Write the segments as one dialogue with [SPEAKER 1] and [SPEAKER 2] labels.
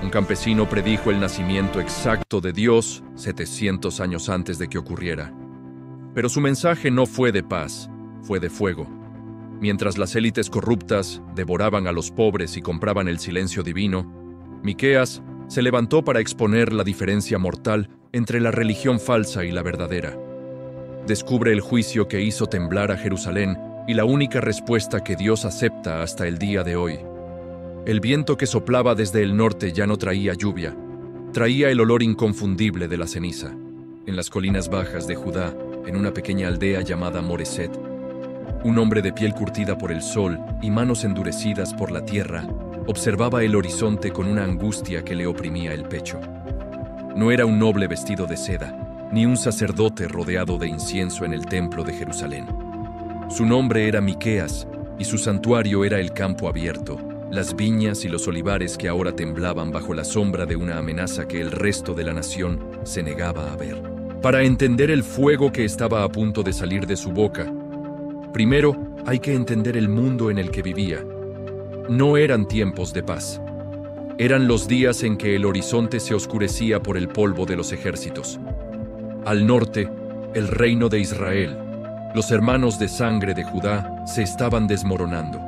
[SPEAKER 1] Un campesino predijo el nacimiento exacto de Dios 700 años antes de que ocurriera. Pero su mensaje no fue de paz, fue de fuego. Mientras las élites corruptas devoraban a los pobres y compraban el silencio divino, Miqueas se levantó para exponer la diferencia mortal entre la religión falsa y la verdadera. Descubre el juicio que hizo temblar a Jerusalén y la única respuesta que Dios acepta hasta el día de hoy. El viento que soplaba desde el norte ya no traía lluvia, traía el olor inconfundible de la ceniza. En las colinas bajas de Judá, en una pequeña aldea llamada Moreset, un hombre de piel curtida por el sol y manos endurecidas por la tierra, observaba el horizonte con una angustia que le oprimía el pecho. No era un noble vestido de seda, ni un sacerdote rodeado de incienso en el templo de Jerusalén. Su nombre era Miqueas, y su santuario era el campo abierto, las viñas y los olivares que ahora temblaban bajo la sombra de una amenaza que el resto de la nación se negaba a ver. Para entender el fuego que estaba a punto de salir de su boca, primero hay que entender el mundo en el que vivía. No eran tiempos de paz. Eran los días en que el horizonte se oscurecía por el polvo de los ejércitos. Al norte, el reino de Israel, los hermanos de sangre de Judá, se estaban desmoronando.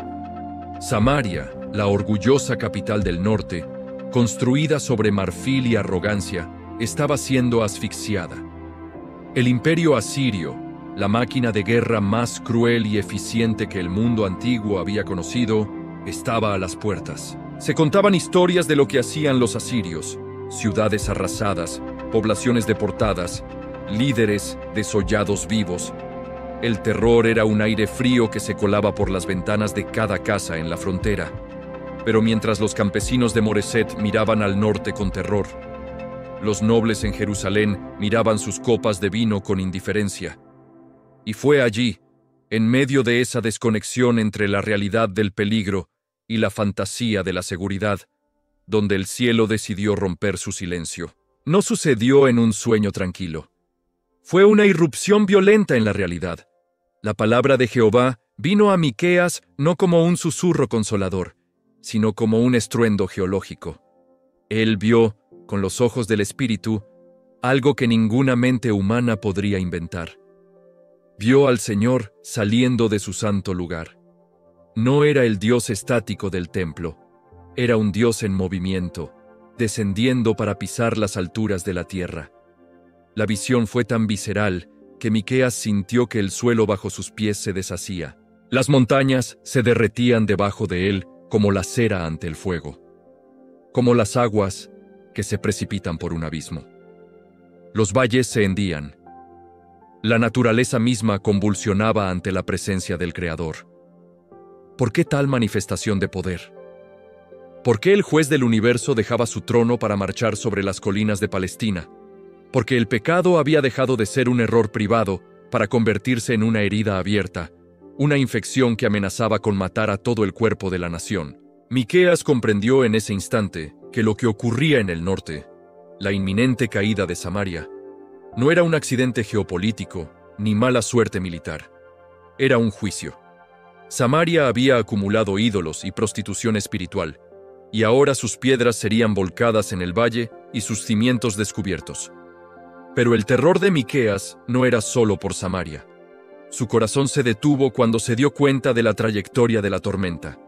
[SPEAKER 1] Samaria, la orgullosa capital del norte, construida sobre marfil y arrogancia, estaba siendo asfixiada. El imperio asirio, la máquina de guerra más cruel y eficiente que el mundo antiguo había conocido, estaba a las puertas. Se contaban historias de lo que hacían los asirios: ciudades arrasadas, poblaciones deportadas, líderes desollados vivos. El terror era un aire frío que se colaba por las ventanas de cada casa en la frontera. Pero mientras los campesinos de Moreset miraban al norte con terror, los nobles en Jerusalén miraban sus copas de vino con indiferencia. Y fue allí, en medio de esa desconexión entre la realidad del peligro y la fantasía de la seguridad, donde el cielo decidió romper su silencio. No sucedió en un sueño tranquilo. Fue una irrupción violenta en la realidad. La palabra de Jehová vino a Miqueas no como un susurro consolador, sino como un estruendo geológico. Él vio, con los ojos del Espíritu, algo que ninguna mente humana podría inventar. Vio al Señor saliendo de su santo lugar. No era el Dios estático del templo, era un Dios en movimiento, descendiendo para pisar las alturas de la tierra. La visión fue tan visceral que Miqueas sintió que el suelo bajo sus pies se deshacía. Las montañas se derretían debajo de él como la cera ante el fuego, como las aguas que se precipitan por un abismo. Los valles se hendían. La naturaleza misma convulsionaba ante la presencia del Creador. ¿Por qué tal manifestación de poder? ¿Por qué el juez del universo dejaba su trono para marchar sobre las colinas de Palestina? Porque el pecado había dejado de ser un error privado para convertirse en una herida abierta, una infección que amenazaba con matar a todo el cuerpo de la nación. Miqueas comprendió en ese instante que lo que ocurría en el norte, la inminente caída de Samaria, no era un accidente geopolítico ni mala suerte militar. Era un juicio. Samaria había acumulado ídolos y prostitución espiritual, y ahora sus piedras serían volcadas en el valle y sus cimientos descubiertos. Pero el terror de Miqueas no era solo por Samaria. Su corazón se detuvo cuando se dio cuenta de la trayectoria de la tormenta.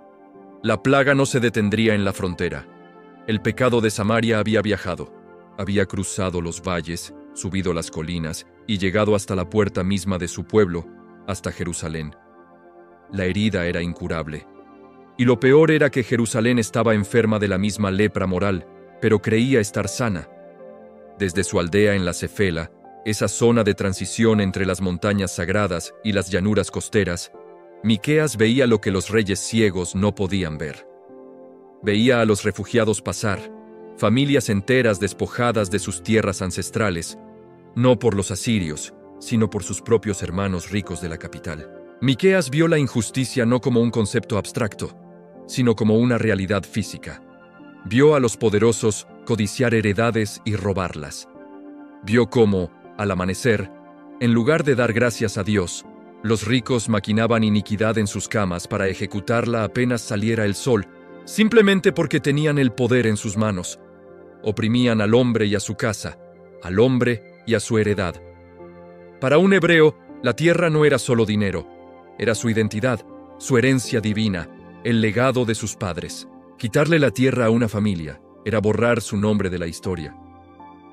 [SPEAKER 1] La plaga no se detendría en la frontera. El pecado de Samaria había viajado, había cruzado los valles, subido las colinas y llegado hasta la puerta misma de su pueblo, hasta Jerusalén. La herida era incurable. Y lo peor era que Jerusalén estaba enferma de la misma lepra moral, pero creía estar sana. Desde su aldea en la Cefela, esa zona de transición entre las montañas sagradas y las llanuras costeras, Miqueas veía lo que los reyes ciegos no podían ver. Veía a los refugiados pasar, familias enteras despojadas de sus tierras ancestrales, no por los asirios, sino por sus propios hermanos ricos de la capital. Miqueas vio la injusticia no como un concepto abstracto, sino como una realidad física. Vio a los poderosos codiciar heredades y robarlas. Vio cómo, al amanecer, en lugar de dar gracias a Dios, los ricos maquinaban iniquidad en sus camas para ejecutarla apenas saliera el sol, simplemente porque tenían el poder en sus manos, oprimían al hombre y a su casa, al hombre y a su heredad. Para un hebreo, la tierra no era solo dinero, era su identidad, su herencia divina, el legado de sus padres. Quitarle la tierra a una familia era borrar su nombre de la historia.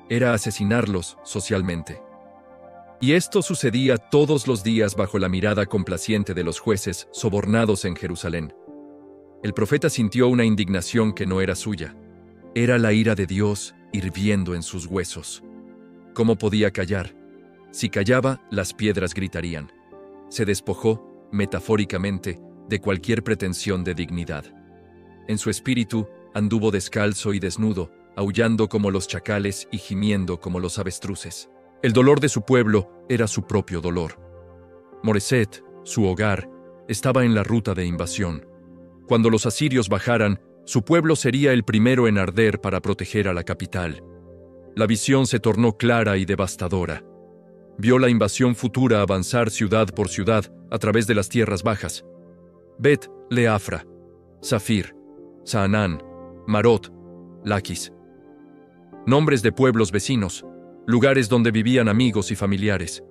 [SPEAKER 1] Era asesinarlos socialmente. Y esto sucedía todos los días bajo la mirada complaciente de los jueces sobornados en Jerusalén. El profeta sintió una indignación que no era suya. Era la ira de Dios hirviendo en sus huesos. ¿Cómo podía callar? Si callaba, las piedras gritarían. Se despojó, metafóricamente, de cualquier pretensión de dignidad. En su espíritu, anduvo descalzo y desnudo, aullando como los chacales y gimiendo como los avestruces. El dolor de su pueblo era su propio dolor. Moreset, su hogar, estaba en la ruta de invasión. Cuando los asirios bajaran, su pueblo sería el primero en arder para proteger a la capital. La visión se tornó clara y devastadora. Vio la invasión futura avanzar ciudad por ciudad a través de las tierras bajas. Bet Leafra, Safir, Saanán, Marot, Laquis. Nombres de pueblos vecinos, lugares donde vivían amigos y familiares.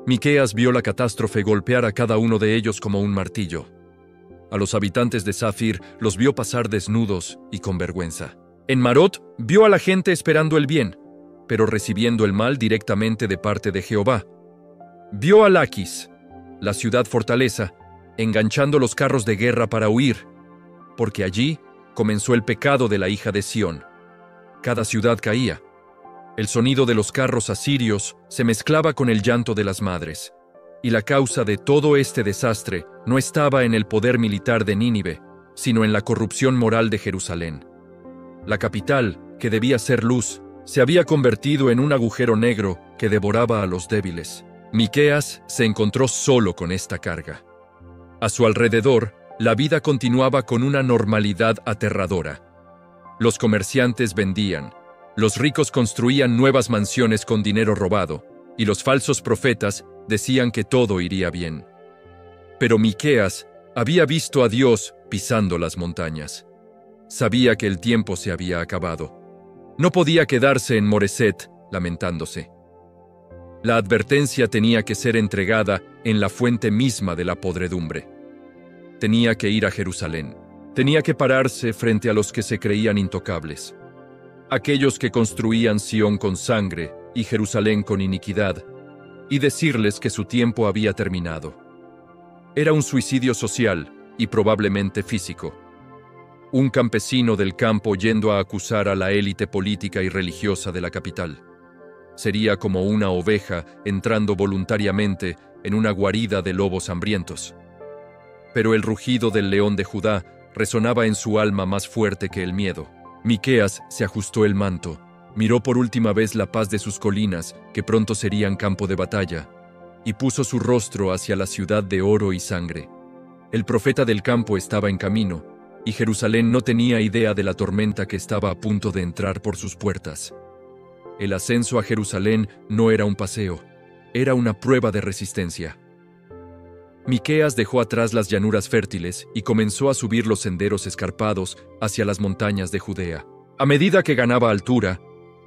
[SPEAKER 1] Miqueas vio la catástrofe golpear a cada uno de ellos como un martillo. A los habitantes de Safir los vio pasar desnudos y con vergüenza. En Marot vio a la gente esperando el bien, pero recibiendo el mal directamente de parte de Jehová. Vio a Laquis, la ciudad fortaleza, enganchando los carros de guerra para huir, porque allí comenzó el pecado de la hija de Sión. Cada ciudad caía. El sonido de los carros asirios se mezclaba con el llanto de las madres. Y la causa de todo este desastre no estaba en el poder militar de Nínive, sino en la corrupción moral de Jerusalén. La capital, que debía ser luz, se había convertido en un agujero negro que devoraba a los débiles. Miqueas se encontró solo con esta carga. A su alrededor, la vida continuaba con una normalidad aterradora. Los comerciantes vendían, los ricos construían nuevas mansiones con dinero robado, y los falsos profetas decían que todo iría bien. Pero Miqueas había visto a Dios pisando las montañas. Sabía que el tiempo se había acabado. No podía quedarse en Moreset lamentándose. La advertencia tenía que ser entregada en la fuente misma de la podredumbre. Tenía que ir a Jerusalén. Tenía que pararse frente a los que se creían intocables. Aquellos que construían Sión con sangre y Jerusalén con iniquidad, y decirles que su tiempo había terminado. Era un suicidio social y probablemente físico. Un campesino del campo yendo a acusar a la élite política y religiosa de la capital. Sería como una oveja entrando voluntariamente en una guarida de lobos hambrientos. Pero el rugido del león de Judá resonaba en su alma más fuerte que el miedo. Miqueas se ajustó el manto, miró por última vez la paz de sus colinas, que pronto serían campo de batalla, y puso su rostro hacia la ciudad de oro y sangre. El profeta del campo estaba en camino, y Jerusalén no tenía idea de la tormenta que estaba a punto de entrar por sus puertas. El ascenso a Jerusalén no era un paseo, era una prueba de resistencia. Miqueas dejó atrás las llanuras fértiles y comenzó a subir los senderos escarpados hacia las montañas de Judea. A medida que ganaba altura,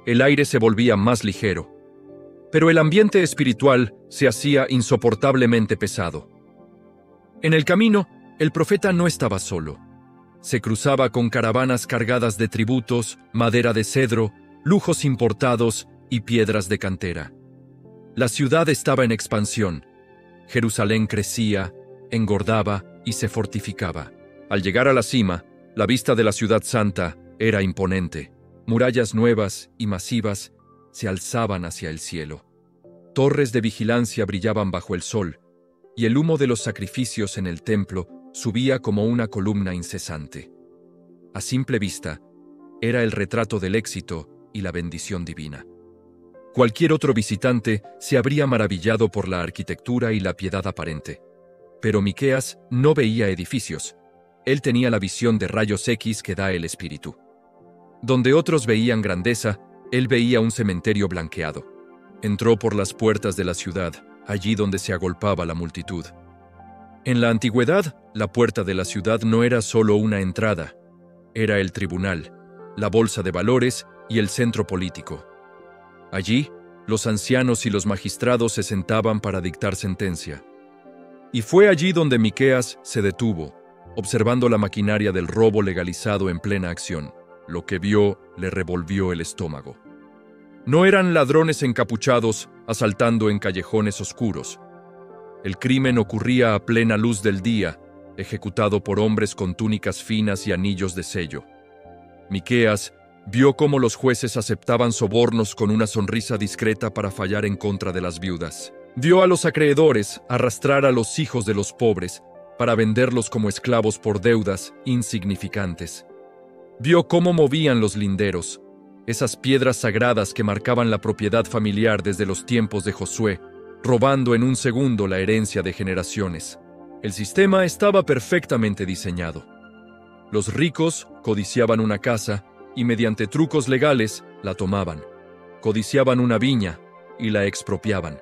[SPEAKER 1] el aire se volvía más ligero, pero el ambiente espiritual se hacía insoportablemente pesado. En el camino, el profeta no estaba solo. Se cruzaba con caravanas cargadas de tributos, madera de cedro, lujos importados y piedras de cantera. La ciudad estaba en expansión. Jerusalén crecía, engordaba y se fortificaba. Al llegar a la cima, la vista de la ciudad santa era imponente. Murallas nuevas y masivas se alzaban hacia el cielo. Torres de vigilancia brillaban bajo el sol, y el humo de los sacrificios en el templo subía como una columna incesante. A simple vista, era el retrato del éxito y la bendición divina. Cualquier otro visitante se habría maravillado por la arquitectura y la piedad aparente. Pero Miqueas no veía edificios. Él tenía la visión de rayos X que da el espíritu. Donde otros veían grandeza, él veía un cementerio blanqueado. Entró por las puertas de la ciudad, allí donde se agolpaba la multitud. En la antigüedad, la puerta de la ciudad no era solo una entrada. Era el tribunal, la bolsa de valores y el centro político. Allí, los ancianos y los magistrados se sentaban para dictar sentencia. Y fue allí donde Miqueas se detuvo, observando la maquinaria del robo legalizado en plena acción. Lo que vio le revolvió el estómago. No eran ladrones encapuchados asaltando en callejones oscuros. El crimen ocurría a plena luz del día, ejecutado por hombres con túnicas finas y anillos de sello. Miqueas vio cómo los jueces aceptaban sobornos con una sonrisa discreta para fallar en contra de las viudas. Vio a los acreedores arrastrar a los hijos de los pobres para venderlos como esclavos por deudas insignificantes. Vio cómo movían los linderos, esas piedras sagradas que marcaban la propiedad familiar desde los tiempos de Josué, robando en un segundo la herencia de generaciones. El sistema estaba perfectamente diseñado. Los ricos codiciaban una casa y mediante trucos legales la tomaban. Codiciaban una viña y la expropiaban.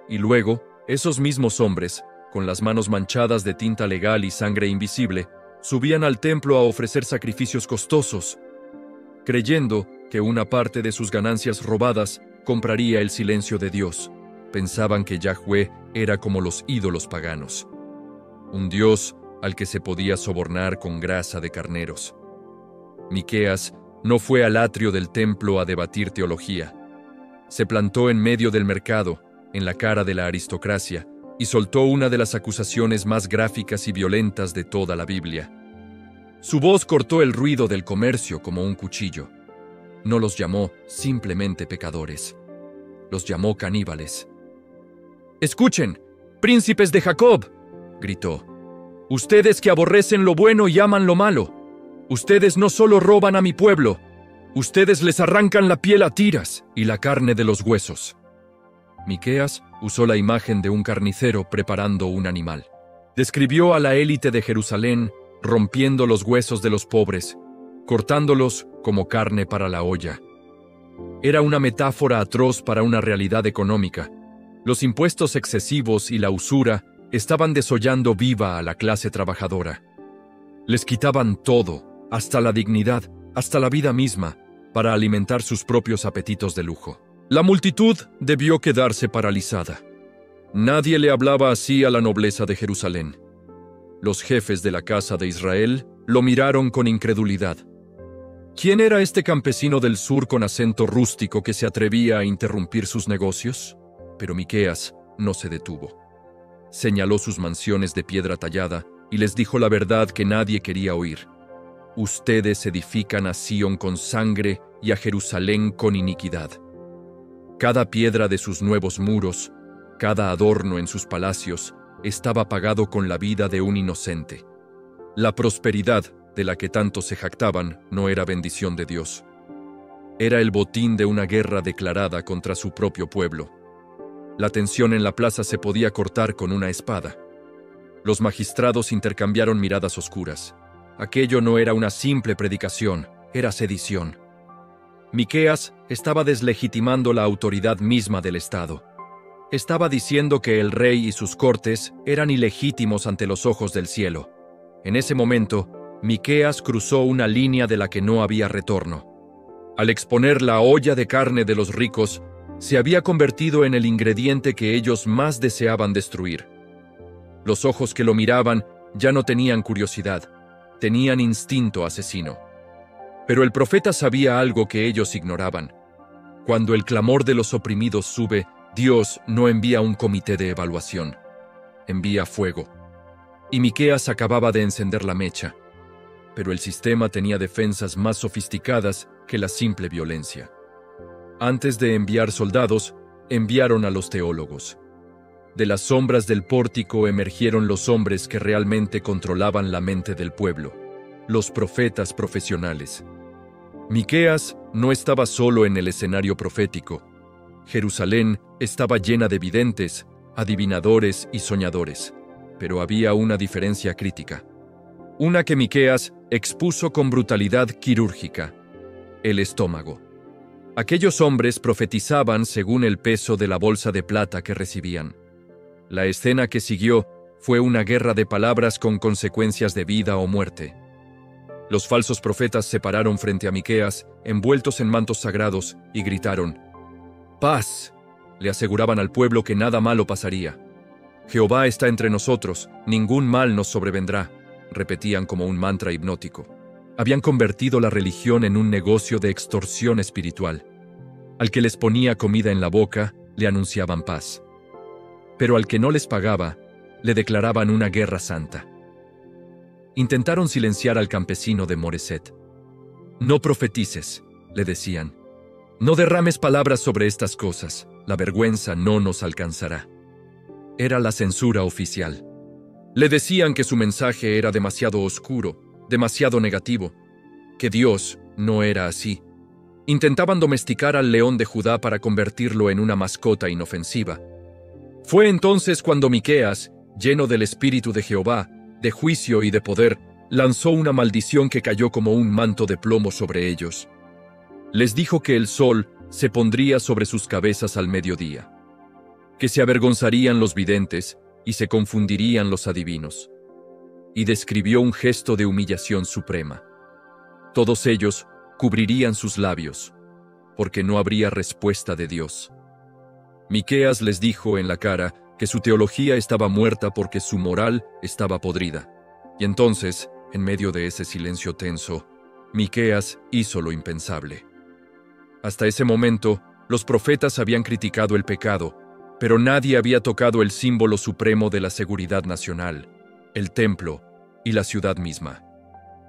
[SPEAKER 1] Y luego, esos mismos hombres, con las manos manchadas de tinta legal y sangre invisible, subían al templo a ofrecer sacrificios costosos, creyendo que una parte de sus ganancias robadas compraría el silencio de Dios. Pensaban que Yahweh era como los ídolos paganos, un Dios al que se podía sobornar con grasa de carneros. Miqueas no fue al atrio del templo a debatir teología. Se plantó en medio del mercado, en la cara de la aristocracia, y soltó una de las acusaciones más gráficas y violentas de toda la Biblia. Su voz cortó el ruido del comercio como un cuchillo. No los llamó simplemente pecadores. Los llamó caníbales. «¡Escuchen, príncipes de Jacob!», gritó. «Ustedes que aborrecen lo bueno y aman lo malo. Ustedes no solo roban a mi pueblo, ustedes les arrancan la piel a tiras y la carne de los huesos». Miqueas usó la imagen de un carnicero preparando un animal. Describió a la élite de Jerusalén rompiendo los huesos de los pobres, cortándolos como carne para la olla. Era una metáfora atroz para una realidad económica. Los impuestos excesivos y la usura estaban desollando viva a la clase trabajadora. Les quitaban todo, hasta la dignidad, hasta la vida misma, para alimentar sus propios apetitos de lujo. La multitud debió quedarse paralizada. Nadie le hablaba así a la nobleza de Jerusalén. Los jefes de la casa de Israel lo miraron con incredulidad. ¿Quién era este campesino del sur con acento rústico que se atrevía a interrumpir sus negocios? Pero Miqueas no se detuvo. Señaló sus mansiones de piedra tallada y les dijo la verdad que nadie quería oír. Ustedes edifican a Sión con sangre y a Jerusalén con iniquidad. Cada piedra de sus nuevos muros, cada adorno en sus palacios, estaba pagado con la vida de un inocente. La prosperidad de la que tanto se jactaban no era bendición de Dios. Era el botín de una guerra declarada contra su propio pueblo. La tensión en la plaza se podía cortar con una espada. Los magistrados intercambiaron miradas oscuras. Aquello no era una simple predicación, era sedición. Miqueas estaba deslegitimando la autoridad misma del Estado. Estaba diciendo que el rey y sus cortes eran ilegítimos ante los ojos del cielo. En ese momento, Miqueas cruzó una línea de la que no había retorno. Al exponer la olla de carne de los ricos, se había convertido en el ingrediente que ellos más deseaban destruir. Los ojos que lo miraban ya no tenían curiosidad, tenían instinto asesino. Pero el profeta sabía algo que ellos ignoraban. Cuando el clamor de los oprimidos sube, Dios no envía un comité de evaluación, envía fuego. Y Miqueas acababa de encender la mecha. Pero el sistema tenía defensas más sofisticadas que la simple violencia. Antes de enviar soldados, enviaron a los teólogos. De las sombras del pórtico emergieron los hombres que realmente controlaban la mente del pueblo, los profetas profesionales. Miqueas no estaba solo en el escenario profético. Jerusalén estaba llena de videntes, adivinadores y soñadores. Pero había una diferencia crítica. Una que Miqueas expuso con brutalidad quirúrgica: el estómago. Aquellos hombres profetizaban según el peso de la bolsa de plata que recibían. La escena que siguió fue una guerra de palabras con consecuencias de vida o muerte. Los falsos profetas se pararon frente a Miqueas, envueltos en mantos sagrados, y gritaron: «¡Paz!». Le aseguraban al pueblo que nada malo pasaría. «Jehová está entre nosotros, ningún mal nos sobrevendrá», repetían como un mantra hipnótico. Habían convertido la religión en un negocio de extorsión espiritual. Al que les ponía comida en la boca, le anunciaban paz. Pero al que no les pagaba, le declaraban una guerra santa. Intentaron silenciar al campesino de Moreset. «No profetices», le decían. «No derrames palabras sobre estas cosas, la vergüenza no nos alcanzará». Era la censura oficial. Le decían que su mensaje era demasiado oscuro, demasiado negativo, que Dios no era así. Intentaban domesticar al león de Judá para convertirlo en una mascota inofensiva. Fue entonces cuando Miqueas, lleno del espíritu de Jehová, de juicio y de poder, lanzó una maldición que cayó como un manto de plomo sobre ellos. Les dijo que el sol se pondría sobre sus cabezas al mediodía, que se avergonzarían los videntes y se confundirían los adivinos. Y describió un gesto de humillación suprema. Todos ellos cubrirían sus labios, porque no habría respuesta de Dios. Miqueas les dijo en la cara que su teología estaba muerta porque su moral estaba podrida. Y entonces, en medio de ese silencio tenso, Miqueas hizo lo impensable. Hasta ese momento, los profetas habían criticado el pecado, pero nadie había tocado el símbolo supremo de la seguridad nacional, el templo y la ciudad misma.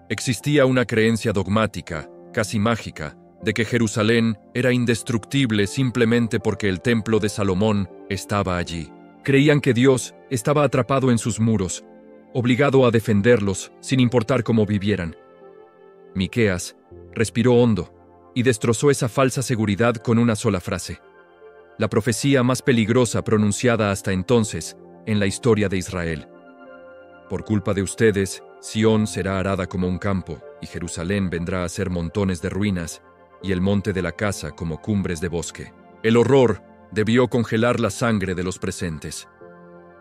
[SPEAKER 1] Existía una creencia dogmática, casi mágica, de que Jerusalén era indestructible simplemente porque el templo de Salomón estaba allí. Creían que Dios estaba atrapado en sus muros, obligado a defenderlos sin importar cómo vivieran. Miqueas respiró hondo y destrozó esa falsa seguridad con una sola frase. La profecía más peligrosa pronunciada hasta entonces en la historia de Israel. Por culpa de ustedes, Sión será arada como un campo, y Jerusalén vendrá a ser montones de ruinas, y el monte de la casa como cumbres de bosque. El horror debió congelar la sangre de los presentes.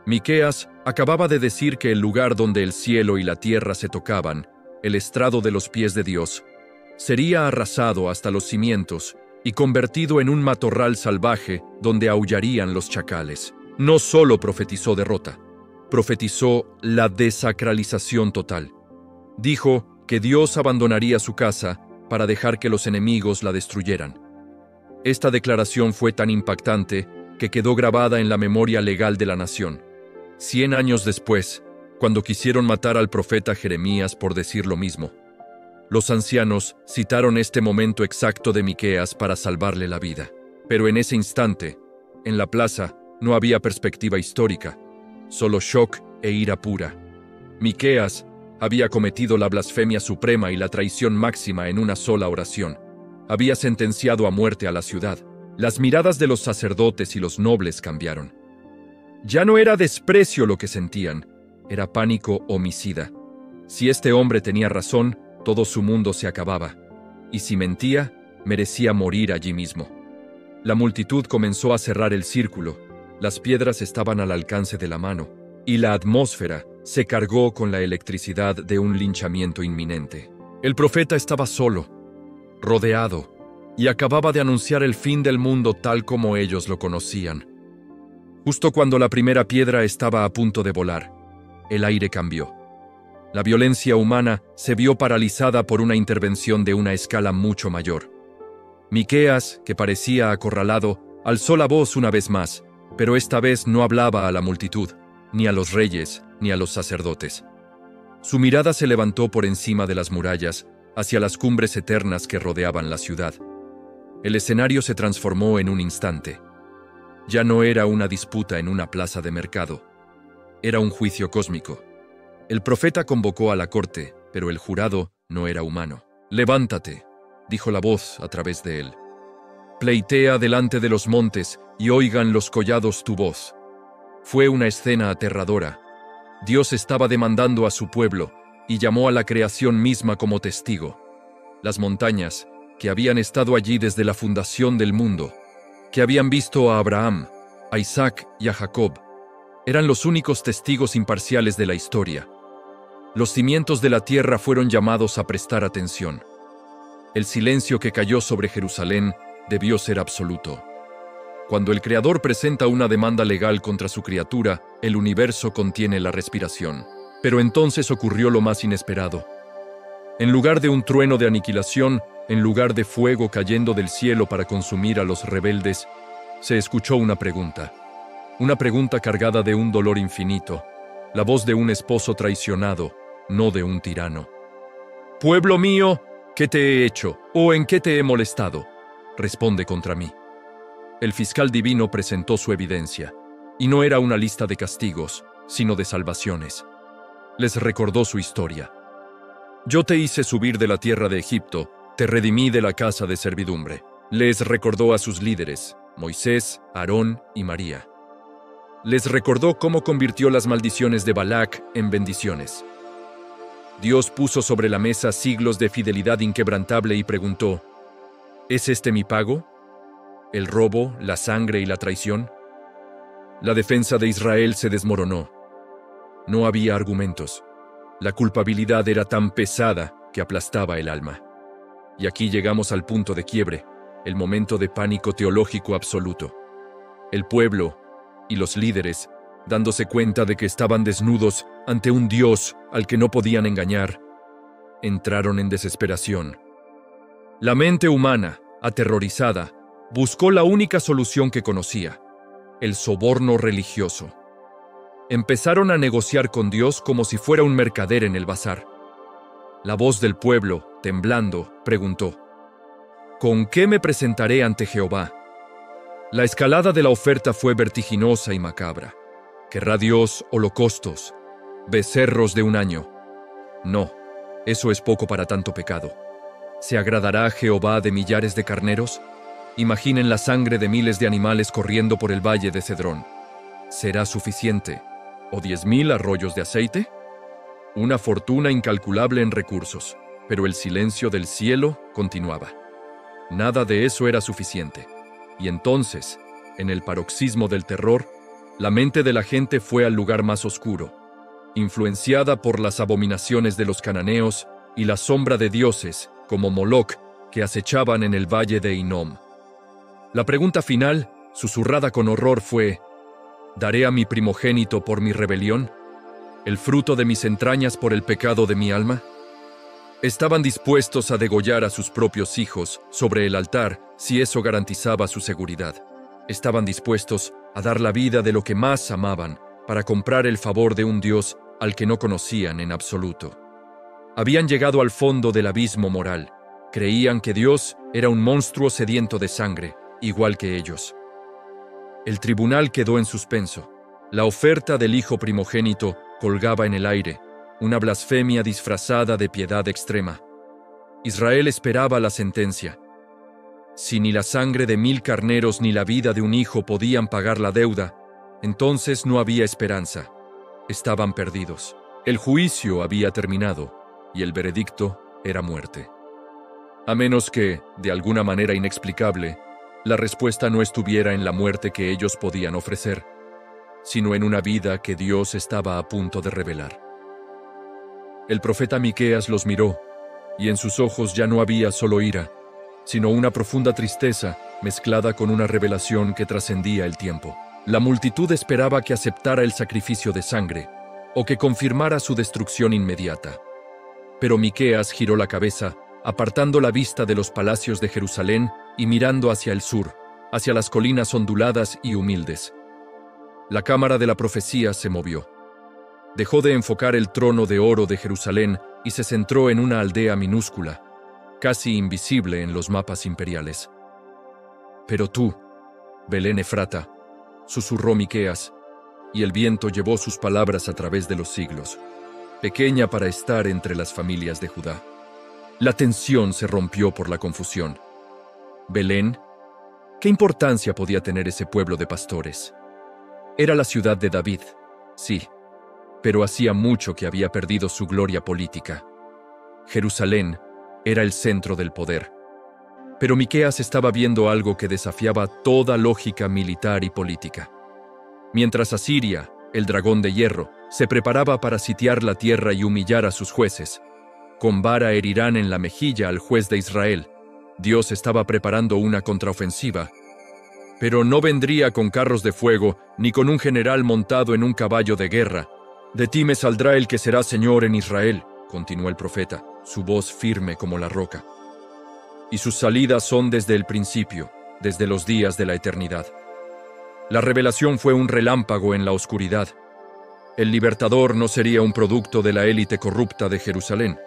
[SPEAKER 1] Miqueas acababa de decir que el lugar donde el cielo y la tierra se tocaban, el estrado de los pies de Dios, sería arrasado hasta los cimientos y convertido en un matorral salvaje donde aullarían los chacales. No solo profetizó derrota, profetizó la desacralización total. Dijo que Dios abandonaría su casa para dejar que los enemigos la destruyeran. Esta declaración fue tan impactante que quedó grabada en la memoria legal de la nación. 100 años después, cuando quisieron matar al profeta Jeremías por decir lo mismo, los ancianos citaron este momento exacto de Miqueas para salvarle la vida. Pero en ese instante, en la plaza, no había perspectiva histórica, solo shock e ira pura. Miqueas había cometido la blasfemia suprema y la traición máxima en una sola oración. Había sentenciado a muerte a la ciudad. Las miradas de los sacerdotes y los nobles cambiaron. Ya no era desprecio lo que sentían, era pánico homicida. Si este hombre tenía razón, todo su mundo se acababa, y si mentía, merecía morir allí mismo. La multitud comenzó a cerrar el círculo, las piedras estaban al alcance de la mano, y la atmósfera se cargó con la electricidad de un linchamiento inminente. El profeta estaba solo, rodeado, y acababa de anunciar el fin del mundo tal como ellos lo conocían. Justo cuando la primera piedra estaba a punto de volar, el aire cambió. La violencia humana se vio paralizada por una intervención de una escala mucho mayor. Miqueas, que parecía acorralado, alzó la voz una vez más, pero esta vez no hablaba a la multitud, ni a los reyes, ni a los sacerdotes. Su mirada se levantó por encima de las murallas, hacia las cumbres eternas que rodeaban la ciudad. El escenario se transformó en un instante. Ya no era una disputa en una plaza de mercado. Era un juicio cósmico. El profeta convocó a la corte, pero el jurado no era humano. «Levántate», dijo la voz a través de él. «Pleitea delante de los montes y oigan los collados tu voz». Fue una escena aterradora. Dios estaba demandando a su pueblo y llamó a la creación misma como testigo. Las montañas, que habían estado allí desde la fundación del mundo, que habían visto a Abraham, a Isaac y a Jacob, eran los únicos testigos imparciales de la historia. Los cimientos de la tierra fueron llamados a prestar atención. El silencio que cayó sobre Jerusalén debió ser absoluto. Cuando el Creador presenta una demanda legal contra su criatura, el universo contiene la respiración. Pero entonces ocurrió lo más inesperado. En lugar de un trueno de aniquilación, en lugar de fuego cayendo del cielo para consumir a los rebeldes, se escuchó una pregunta cargada de un dolor infinito, la voz de un esposo traicionado, no de un tirano. «Pueblo mío, ¿qué te he hecho? ¿O en qué te he molestado? Responde contra mí». El fiscal divino presentó su evidencia, y no era una lista de castigos, sino de salvaciones. Les recordó su historia. «Yo te hice subir de la tierra de Egipto, te redimí de la casa de servidumbre». Les recordó a sus líderes, Moisés, Aarón y María. Les recordó cómo convirtió las maldiciones de Balac en bendiciones. Dios puso sobre la mesa siglos de fidelidad inquebrantable y preguntó: ¿es este mi pago? ¿El robo, la sangre y la traición? La defensa de Israel se desmoronó. No había argumentos. La culpabilidad era tan pesada que aplastaba el alma. Y aquí llegamos al punto de quiebre, el momento de pánico teológico absoluto. El pueblo y los líderes, dándose cuenta de que estaban desnudos ante un Dios al que no podían engañar, entraron en desesperación. La mente humana, aterrorizada, buscó la única solución que conocía: el soborno religioso. Empezaron a negociar con Dios como si fuera un mercader en el bazar. La voz del pueblo, temblando, preguntó: ¿con qué me presentaré ante Jehová? La escalada de la oferta fue vertiginosa y macabra. ¿Querrá Dios holocaustos, becerros de un año? No, eso es poco para tanto pecado. ¿Se agradará Jehová de millares de carneros? Imaginen la sangre de miles de animales corriendo por el valle de Cedrón. ¿Será suficiente? ¿O 10,000 arroyos de aceite? Una fortuna incalculable en recursos, pero el silencio del cielo continuaba. Nada de eso era suficiente. Y entonces, en el paroxismo del terror, la mente de la gente fue al lugar más oscuro, influenciada por las abominaciones de los cananeos y la sombra de dioses, como Moloc, que acechaban en el valle de Hinnom. La pregunta final, susurrada con horror, fue: ¿daré a mi primogénito por mi rebelión? ¿El fruto de mis entrañas por el pecado de mi alma? Estaban dispuestos a degollar a sus propios hijos sobre el altar si eso garantizaba su seguridad. Estaban dispuestos a dar la vida de lo que más amaban para comprar el favor de un Dios al que no conocían en absoluto. Habían llegado al fondo del abismo moral. Creían que Dios era un monstruo sediento de sangre, igual que ellos. El tribunal quedó en suspenso. La oferta del hijo primogénito colgaba en el aire, una blasfemia disfrazada de piedad extrema. Israel esperaba la sentencia. Si ni la sangre de 1,000 carneros ni la vida de un hijo podían pagar la deuda, entonces no había esperanza. Estaban perdidos. El juicio había terminado, y el veredicto era muerte. A menos que, de alguna manera inexplicable, la respuesta no estuviera en la muerte que ellos podían ofrecer, sino en una vida que Dios estaba a punto de revelar. El profeta Miqueas los miró, y en sus ojos ya no había solo ira, sino una profunda tristeza mezclada con una revelación que trascendía el tiempo. La multitud esperaba que aceptara el sacrificio de sangre, o que confirmara su destrucción inmediata. Pero Miqueas giró la cabeza, apartando la vista de los palacios de Jerusalén y mirando hacia el sur, hacia las colinas onduladas y humildes. La cámara de la profecía se movió. Dejó de enfocar el trono de oro de Jerusalén y se centró en una aldea minúscula, casi invisible en los mapas imperiales. «Pero tú, Belén Efrata», susurró Miqueas, y el viento llevó sus palabras a través de los siglos, pequeña para estar entre las familias de Judá. La tensión se rompió por la confusión. Belén, ¿qué importancia podía tener ese pueblo de pastores? Era la ciudad de David, sí, pero hacía mucho que había perdido su gloria política. Jerusalén era el centro del poder. Pero Miqueas estaba viendo algo que desafiaba toda lógica militar y política. Mientras Asiria, el dragón de hierro, Se preparaba para sitiar la tierra y humillar a sus jueces. Con vara herirán en la mejilla al juez de Israel. Dios estaba preparando una contraofensiva. Pero no vendría con carros de fuego, ni con un general montado en un caballo de guerra. De ti me saldrá el que será Señor en Israel, continuó el profeta, su voz firme como la roca. Y sus salidas son desde el principio, desde los días de la eternidad. La revelación fue un relámpago en la oscuridad. El libertador no sería un producto de la élite corrupta de Jerusalén.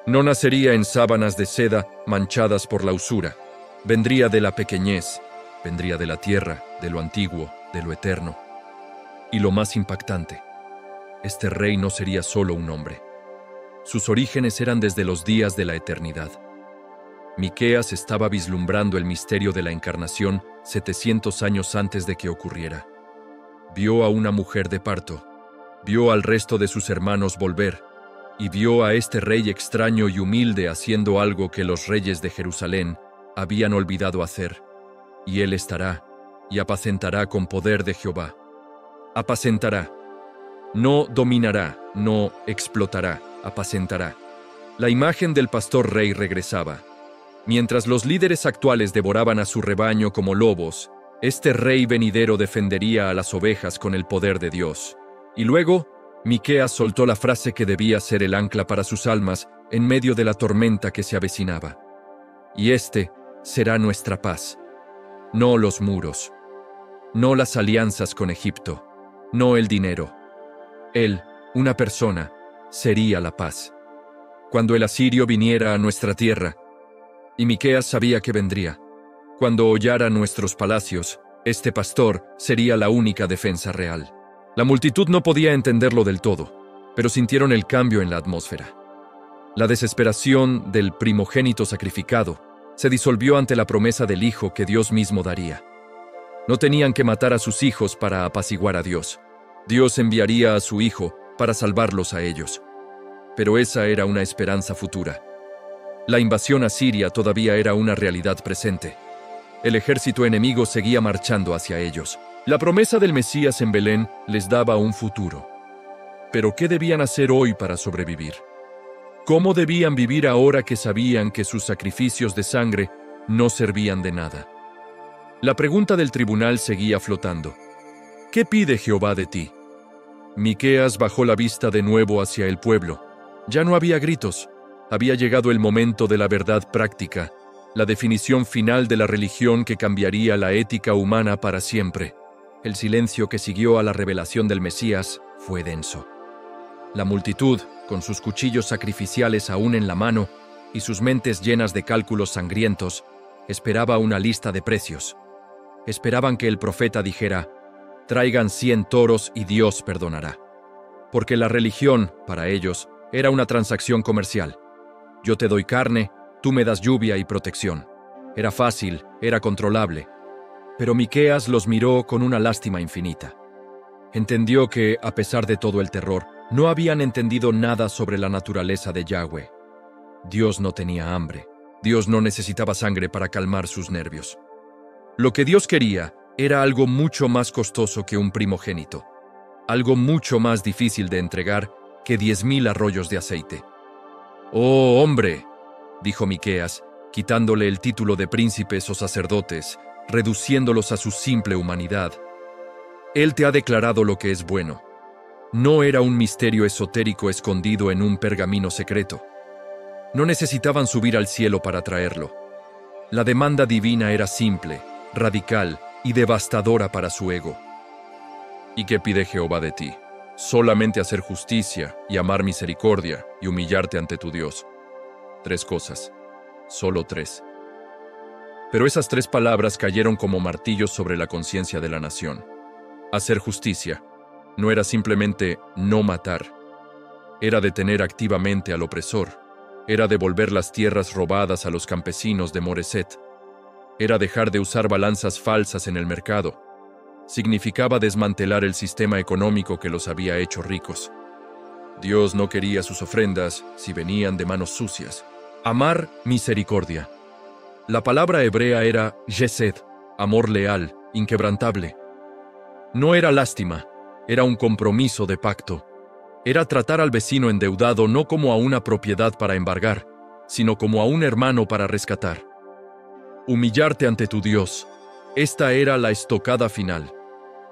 [SPEAKER 1] No nacería en sábanas de seda manchadas por la usura. Vendría de la pequeñez, vendría de la tierra, de lo antiguo, de lo eterno. Y lo más impactante, este rey no sería solo un hombre. Sus orígenes eran desde los días de la eternidad. Miqueas estaba vislumbrando el misterio de la encarnación 700 años antes de que ocurriera. Vio a una mujer de parto, vio al resto de sus hermanos volver, y vio a este rey extraño y humilde haciendo algo que los reyes de Jerusalén habían olvidado hacer. Y él estará, y apacentará con poder de Jehová. Apacentará. No dominará, no explotará, apacentará. La imagen del pastor rey regresaba. Mientras los líderes actuales devoraban a su rebaño como lobos, este rey venidero defendería a las ovejas con el poder de Dios. Y luego, Miqueas soltó la frase que debía ser el ancla para sus almas en medio de la tormenta que se avecinaba. Y este será nuestra paz. No los muros. No las alianzas con Egipto. No el dinero. Él, una persona, sería la paz. Cuando el asirio viniera a nuestra tierra, y Miqueas sabía que vendría, cuando hollara nuestros palacios, este pastor sería la única defensa real. La multitud no podía entenderlo del todo, pero sintieron el cambio en la atmósfera. La desesperación del primogénito sacrificado se disolvió ante la promesa del hijo que Dios mismo daría. No tenían que matar a sus hijos para apaciguar a Dios. Dios enviaría a su hijo para salvarlos a ellos. Pero esa era una esperanza futura. La invasión asiria todavía era una realidad presente. El ejército enemigo seguía marchando hacia ellos. La promesa del Mesías en Belén les daba un futuro. Pero ¿qué debían hacer hoy para sobrevivir? ¿Cómo debían vivir ahora que sabían que sus sacrificios de sangre no servían de nada? La pregunta del tribunal seguía flotando. ¿Qué pide Jehová de ti? Miqueas bajó la vista de nuevo hacia el pueblo. Ya no había gritos. Había llegado el momento de la verdad práctica, la definición final de la religión que cambiaría la ética humana para siempre. El silencio que siguió a la revelación del Mesías fue denso. La multitud, con sus cuchillos sacrificiales aún en la mano y sus mentes llenas de cálculos sangrientos, esperaba una lista de precios. Esperaban que el profeta dijera: traigan 100 toros y Dios perdonará. Porque la religión, para ellos, era una transacción comercial. Yo te doy carne, tú me das lluvia y protección. Era fácil, era controlable. Pero Miqueas los miró con una lástima infinita. Entendió que, a pesar de todo el terror, no habían entendido nada sobre la naturaleza de Yahweh. Dios no tenía hambre. Dios no necesitaba sangre para calmar sus nervios. Lo que Dios quería era algo mucho más costoso que un primogénito. Algo mucho más difícil de entregar que 10,000 arroyos de aceite. «Oh, hombre», dijo Miqueas, quitándole el título de príncipes o sacerdotes, reduciéndolos a su simple humanidad. Él te ha declarado lo que es bueno. No era un misterio esotérico escondido en un pergamino secreto. No necesitaban subir al cielo para traerlo. La demanda divina era simple, radical y devastadora para su ego. ¿Y qué pide Jehová de ti? Solamente hacer justicia y amar misericordia y humillarte ante tu Dios. 3 cosas. Solo 3. Pero esas 3 palabras cayeron como martillos sobre la conciencia de la nación. Hacer justicia no era simplemente no matar. Era detener activamente al opresor. Era devolver las tierras robadas a los campesinos de Moreset. Era dejar de usar balanzas falsas en el mercado. Significaba desmantelar el sistema económico que los había hecho ricos. Dios no quería sus ofrendas si venían de manos sucias. Amar misericordia. La palabra hebrea era yesed, amor leal, inquebrantable. No era lástima, era un compromiso de pacto. Era tratar al vecino endeudado no como a una propiedad para embargar, sino como a un hermano para rescatar. Humillarte ante tu Dios. Esta era la estocada final.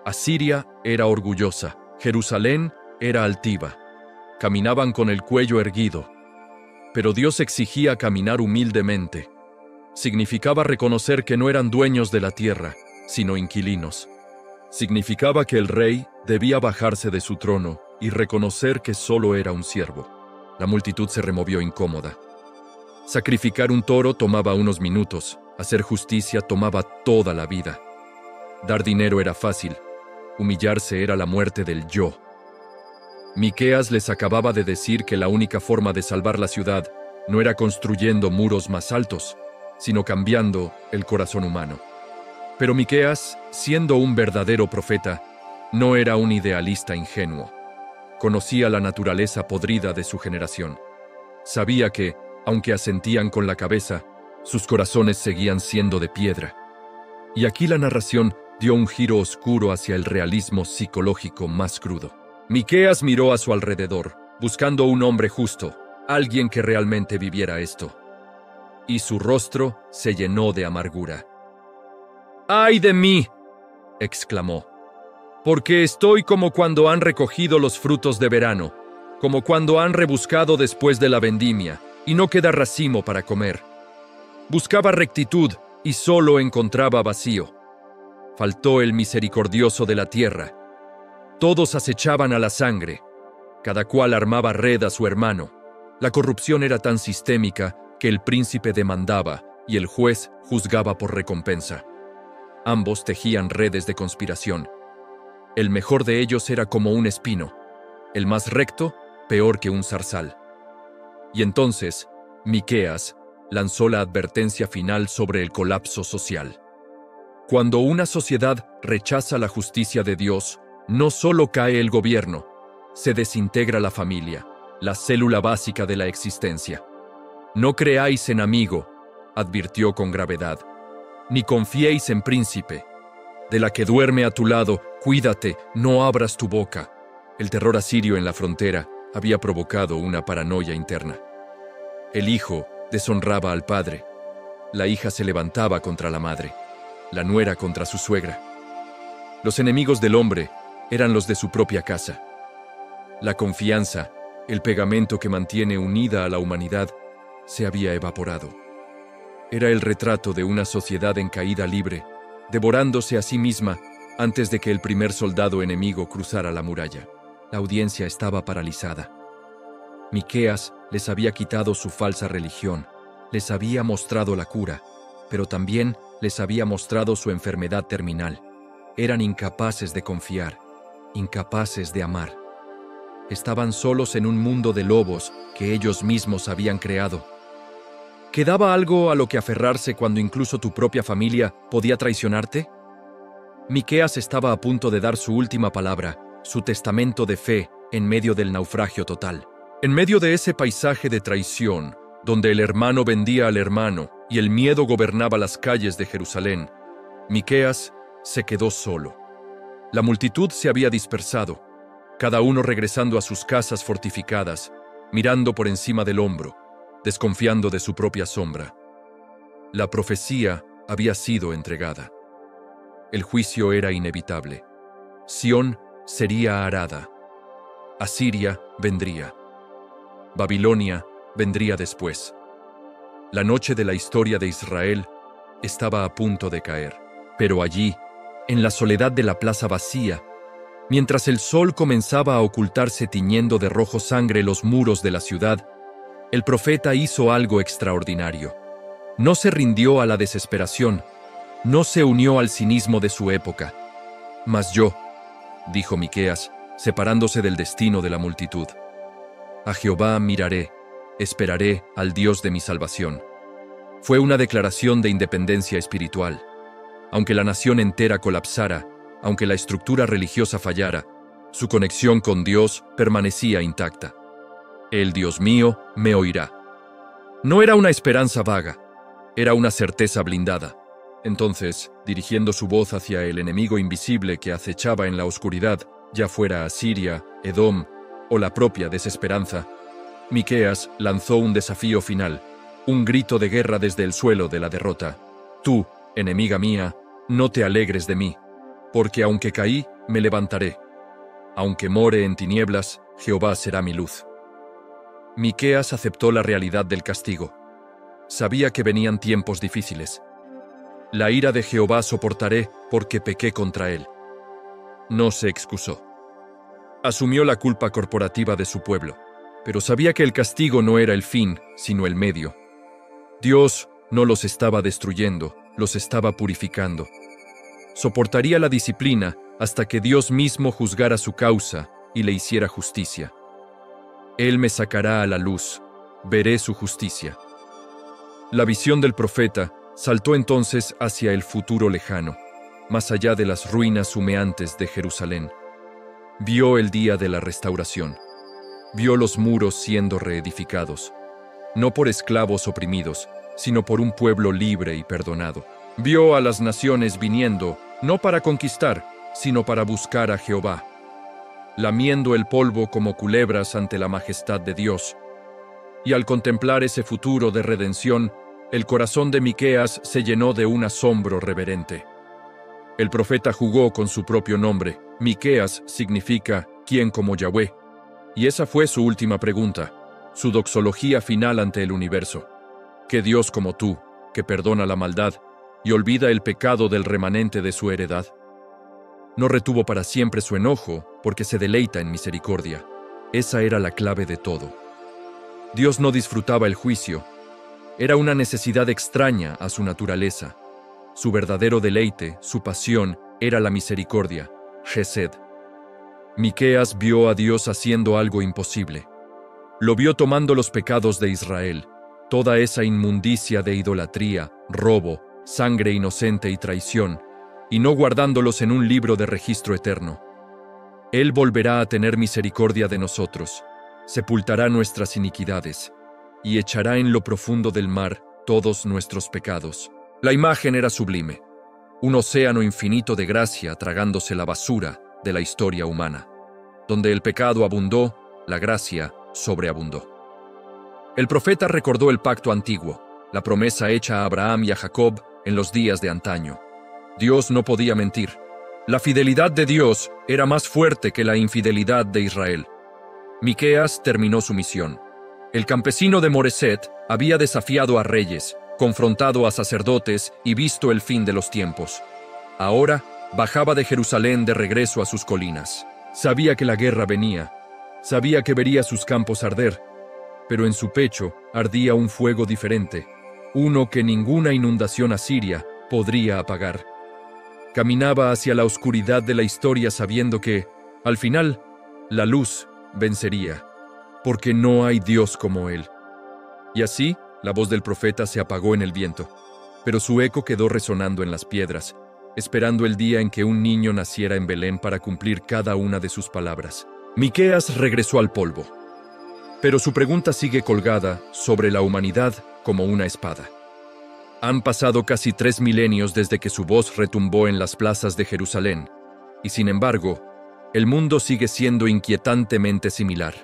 [SPEAKER 1] Asiria era orgullosa, Jerusalén era altiva. Caminaban con el cuello erguido. Pero Dios exigía caminar humildemente. Significaba reconocer que no eran dueños de la tierra, sino inquilinos. Significaba que el rey debía bajarse de su trono y reconocer que solo era un siervo. La multitud se removió incómoda. Sacrificar un toro tomaba unos minutos, hacer justicia tomaba toda la vida. Dar dinero era fácil, humillarse era la muerte del yo. Miqueas les acababa de decir que la única forma de salvar la ciudad no era construyendo muros más altos, sino cambiando el corazón humano. Pero Miqueas, siendo un verdadero profeta, no era un idealista ingenuo. Conocía la naturaleza podrida de su generación. Sabía que, aunque asentían con la cabeza, sus corazones seguían siendo de piedra. Y aquí la narración dio un giro oscuro hacia el realismo psicológico más crudo. Miqueas miró a su alrededor, buscando un hombre justo, alguien que realmente viviera esto. Y su rostro se llenó de amargura. ¡Ay de mí!, exclamó. Porque estoy como cuando han recogido los frutos de verano, como cuando han rebuscado después de la vendimia, y no queda racimo para comer. Buscaba rectitud y solo encontraba vacío. Faltó el misericordioso de la tierra. Todos acechaban a la sangre. Cada cual armaba red a su hermano. La corrupción era tan sistémica que el príncipe demandaba y el juez juzgaba por recompensa. Ambos tejían redes de conspiración. El mejor de ellos era como un espino, el más recto, peor que un zarzal. Y entonces, Miqueas lanzó la advertencia final sobre el colapso social. Cuando una sociedad rechaza la justicia de Dios, no solo cae el gobierno, se desintegra la familia, la célula básica de la existencia. No creáis en amigo, advirtió con gravedad, ni confiéis en príncipe. De la que duerme a tu lado, cuídate, no abras tu boca. El terror asirio en la frontera había provocado una paranoia interna. El hijo deshonraba al padre. La hija se levantaba contra la madre, la nuera contra su suegra. Los enemigos del hombre eran los de su propia casa. La confianza, el pegamento que mantiene unida a la humanidad, se había evaporado. Era el retrato de una sociedad en caída libre, devorándose a sí misma antes de que el primer soldado enemigo cruzara la muralla. La audiencia estaba paralizada. Miqueas les había quitado su falsa religión, les había mostrado la cura, pero también les había mostrado su enfermedad terminal. Eran incapaces de confiar, incapaces de amar. Estaban solos en un mundo de lobos que ellos mismos habían creado. ¿Quedaba algo a lo que aferrarse cuando incluso tu propia familia podía traicionarte? Miqueas estaba a punto de dar su última palabra, su testamento de fe, en medio del naufragio total. En medio de ese paisaje de traición, donde el hermano vendía al hermano y el miedo gobernaba las calles de Jerusalén, Miqueas se quedó solo. La multitud se había dispersado, cada uno regresando a sus casas fortificadas, mirando por encima del hombro, desconfiando de su propia sombra. La profecía había sido entregada. El juicio era inevitable. Sión sería arada. Asiria vendría. Babilonia vendría después. La noche de la historia de Israel estaba a punto de caer. Pero allí, en la soledad de la plaza vacía, mientras el sol comenzaba a ocultarse tiñendo de rojo sangre los muros de la ciudad, el profeta hizo algo extraordinario. No se rindió a la desesperación, no se unió al cinismo de su época. Mas yo, dijo Miqueas, separándose del destino de la multitud. A Jehová miraré, esperaré al Dios de mi salvación. Fue una declaración de independencia espiritual. Aunque la nación entera colapsara, aunque la estructura religiosa fallara, su conexión con Dios permanecía intacta. El Dios mío me oirá. No era una esperanza vaga, era una certeza blindada. Entonces, dirigiendo su voz hacia el enemigo invisible que acechaba en la oscuridad, ya fuera Asiria, Edom o la propia desesperanza, Miqueas lanzó un desafío final, un grito de guerra desde el suelo de la derrota. Tú, enemiga mía, no te alegres de mí, porque aunque caí, me levantaré. Aunque more en tinieblas, Jehová será mi luz. Miqueas aceptó la realidad del castigo. Sabía que venían tiempos difíciles. La ira de Jehová soportaré porque pequé contra él. No se excusó. Asumió la culpa corporativa de su pueblo, pero sabía que el castigo no era el fin, sino el medio. Dios no los estaba destruyendo, los estaba purificando. Soportaría la disciplina hasta que Dios mismo juzgara su causa y le hiciera justicia. Él me sacará a la luz, veré su justicia. La visión del profeta saltó entonces hacia el futuro lejano, más allá de las ruinas humeantes de Jerusalén. Vio el día de la restauración. Vio los muros siendo reedificados, no por esclavos oprimidos, sino por un pueblo libre y perdonado. Vio a las naciones viniendo, no para conquistar, sino para buscar a Jehová, lamiendo el polvo como culebras ante la majestad de Dios. Y al contemplar ese futuro de redención, el corazón de Miqueas se llenó de un asombro reverente. El profeta jugó con su propio nombre. Miqueas significa ¿quién como Yahweh? Y esa fue su última pregunta, su doxología final ante el universo. ¿Qué Dios como tú, que perdona la maldad y olvida el pecado del remanente de su heredad? No retuvo para siempre su enojo, porque se deleita en misericordia. Esa era la clave de todo. Dios no disfrutaba el juicio. Era una necesidad extraña a su naturaleza. Su verdadero deleite, su pasión, era la misericordia, Chesed. Miqueas vio a Dios haciendo algo imposible. Lo vio tomando los pecados de Israel, toda esa inmundicia de idolatría, robo, sangre inocente y traición, y no guardándolos en un libro de registro eterno. Él volverá a tener misericordia de nosotros, sepultará nuestras iniquidades, y echará en lo profundo del mar todos nuestros pecados. La imagen era sublime, un océano infinito de gracia tragándose la basura de la historia humana. Donde el pecado abundó, la gracia sobreabundó. El profeta recordó el pacto antiguo, la promesa hecha a Abraham y a Jacob en los días de antaño. Dios no podía mentir. La fidelidad de Dios era más fuerte que la infidelidad de Israel. Miqueas terminó su misión. El campesino de Moreset había desafiado a reyes, confrontado a sacerdotes y visto el fin de los tiempos. Ahora bajaba de Jerusalén de regreso a sus colinas. Sabía que la guerra venía, sabía que vería sus campos arder, pero en su pecho ardía un fuego diferente, uno que ninguna inundación asiria podría apagar. Caminaba hacia la oscuridad de la historia sabiendo que, al final, la luz vencería, porque no hay Dios como Él. Y así, la voz del profeta se apagó en el viento, pero su eco quedó resonando en las piedras, esperando el día en que un niño naciera en Belén para cumplir cada una de sus palabras. Miqueas regresó al polvo, pero su pregunta sigue colgada sobre la humanidad como una espada. Han pasado casi 3 milenios desde que su voz retumbó en las plazas de Jerusalén, y sin embargo, el mundo sigue siendo inquietantemente similar.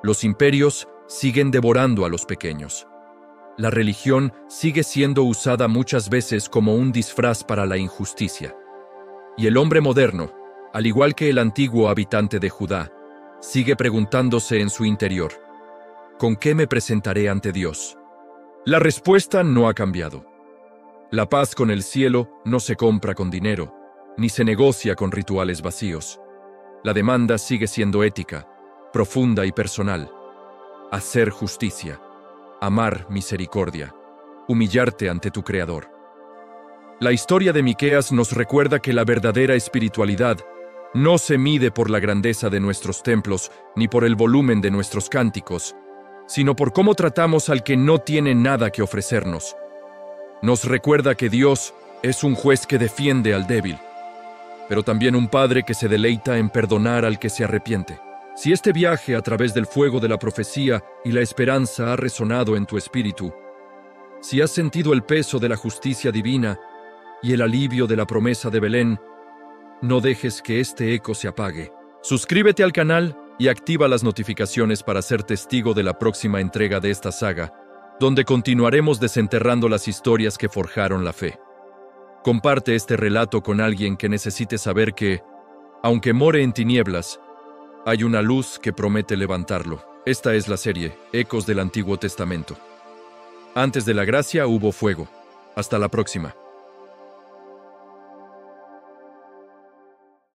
[SPEAKER 1] Los imperios siguen devorando a los pequeños. La religión sigue siendo usada muchas veces como un disfraz para la injusticia. Y el hombre moderno, al igual que el antiguo habitante de Judá, sigue preguntándose en su interior, ¿con qué me presentaré ante Dios? La respuesta no ha cambiado. La paz con el cielo no se compra con dinero, ni se negocia con rituales vacíos. La demanda sigue siendo ética, profunda y personal. Hacer justicia. Amar misericordia, humillarte ante tu Creador. La historia de Miqueas nos recuerda que la verdadera espiritualidad no se mide por la grandeza de nuestros templos ni por el volumen de nuestros cánticos, sino por cómo tratamos al que no tiene nada que ofrecernos. Nos recuerda que Dios es un juez que defiende al débil, pero también un padre que se deleita en perdonar al que se arrepiente. Si este viaje a través del fuego de la profecía y la esperanza ha resonado en tu espíritu, si has sentido el peso de la justicia divina y el alivio de la promesa de Belén, no dejes que este eco se apague. Suscríbete al canal y activa las notificaciones para ser testigo de la próxima entrega de esta saga, donde continuaremos desenterrando las historias que forjaron la fe. Comparte este relato con alguien que necesite saber que, aunque more en tinieblas, hay una luz que promete levantarlo. Esta es la serie Ecos del Antiguo Testamento. Antes de la gracia hubo fuego. Hasta la próxima.